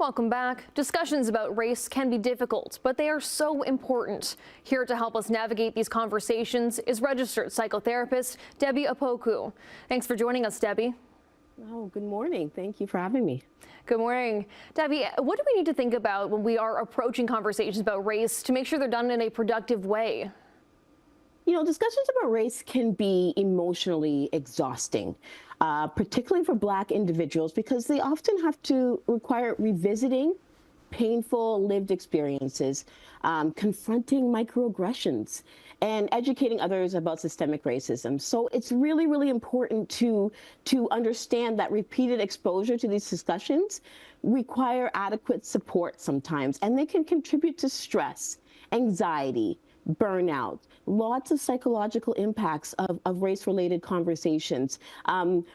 Welcome back. Discussions about race can be difficult, but they are so important. Here to help us navigate these conversations is registered psychotherapist Debbie Opoku. Thanks for joining us, Debbie. Oh, good morning. Thank you for having me. Good morning. Debbie, what do we need to think about when we are approaching conversations about race to make sure they're done in a productive way? You know, discussions about race can be emotionally exhausting, particularly for Black individuals, because they often have to require revisiting painful lived experiences, confronting microaggressions, and educating others about systemic racism. So it's really, really important to understand that repeated exposure to these discussions require adequate support sometimes, and they can contribute to stress, anxiety, burnout, lots of psychological impacts of race-related conversations.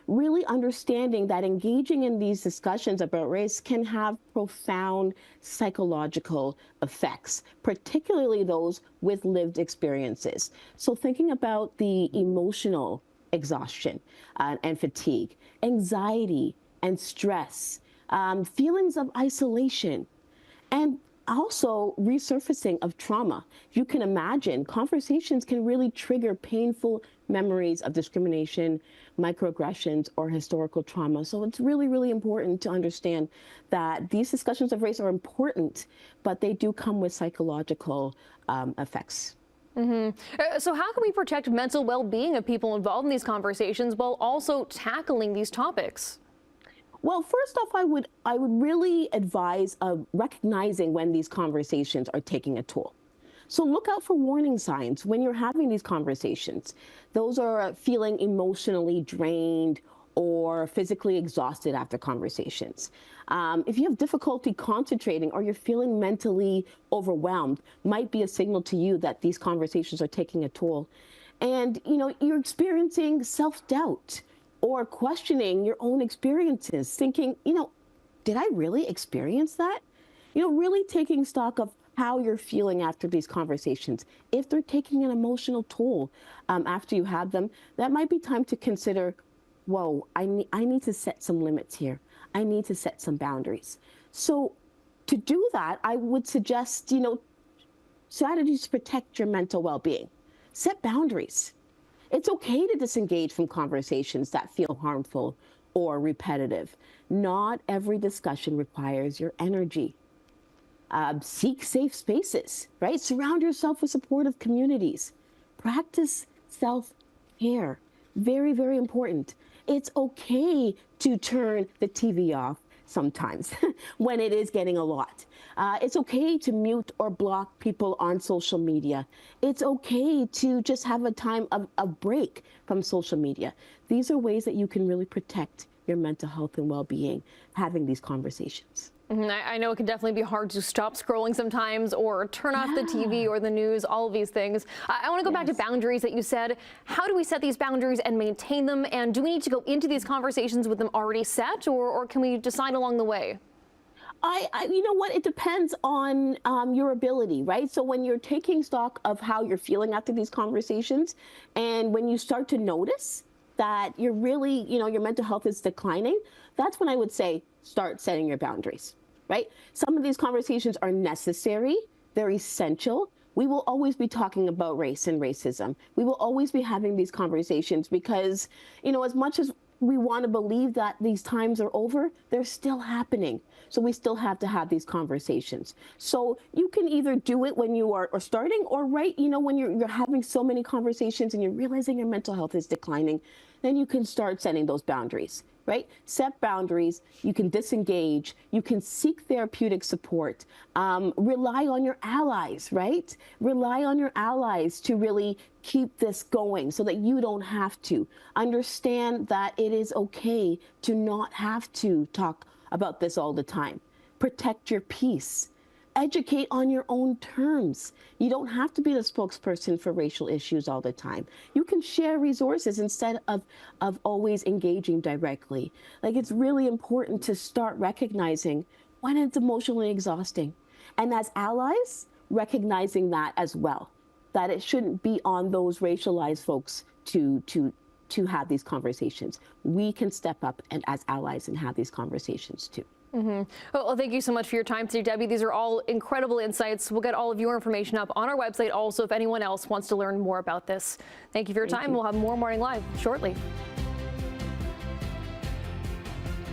Really understanding that engaging in these discussions about race can have profound psychological effects, particularly those with lived experiences. So thinking about the emotional exhaustion and fatigue, anxiety and stress, feelings of isolation, and also resurfacing of trauma. You can imagine conversations can really trigger painful memories of discrimination, microaggressions, or historical trauma. So it's really, really important to understand that these discussions of race are important, but they do come with psychological effects. So how can we protect mental well-being of people involved in these conversations while also tackling these topics? Well, first off, I would really advise recognizing when these conversations are taking a toll. So look out for warning signs when you're having these conversations. Those are feeling emotionally drained or physically exhausted after conversations. If you have difficulty concentrating or you're feeling mentally overwhelmed, might be a signal to you that these conversations are taking a toll. And, you know, you're experiencing self-doubt or questioning your own experiences, thinking, you know, did I really experience that? You know, really taking stock of how you're feeling after these conversations. If they're taking an emotional toll after you have them, that might be time to consider, whoa, I need to set some limits here. I need to set some boundaries. So to do that, I would suggest, you know, strategies to protect your mental well-being. Set boundaries. It's okay to disengage from conversations that feel harmful or repetitive. Not every discussion requires your energy. Seek safe spaces, right? Surround yourself with supportive communities. Practice self-care. Very, very important. It's okay to turn the TV off sometimes when it is getting a lot. It's okay to mute or block people on social media. It's okay to just have a time of a break from social media. These are ways that you can really protect your mental health and well-being, having these conversations. I know it can definitely be hard to stop scrolling sometimes or turn off the TV or the news, all of these things. I want to go back to boundaries that you said. How do we set these boundaries and maintain them? And do we need to go into these conversations with them already set, or can we decide along the way? You know what? It depends on your ability, right? So when you're taking stock of how you're feeling after these conversations, and when you start to notice that you're really, you know, your mental health is declining, that's when I would say start setting your boundaries, right? Some of these conversations are necessary, they're essential. We will always be talking about race and racism. We will always be having these conversations because, you know, as much as we want to believe that these times are over, they're still happening. So we still have to have these conversations. So you can either do it when you are starting, or right, you know, when you're having so many conversations and you're realizing your mental health is declining, then you can start setting those boundaries, right? Set boundaries, you can disengage, you can seek therapeutic support, rely on your allies, right? Rely on your allies to really keep this going so that you don't have to. Understand that it is okay to not have to talk about this all the time. Protect your peace. Educate on your own terms. You don't have to be the spokesperson for racial issues all the time. You can share resources instead of always engaging directly. Like, it's really important to start recognizing when it's emotionally exhausting. And as allies, recognizing that as well, that it shouldn't be on those racialized folks to have these conversations. We can step up and as allies and have these conversations too. Well, thank you so much for your time today, Debbie. These are all incredible insights. We'll get all of your information up on our website also if anyone else wants to learn more about this. Thank you for your time. We'll have more Morning Live shortly.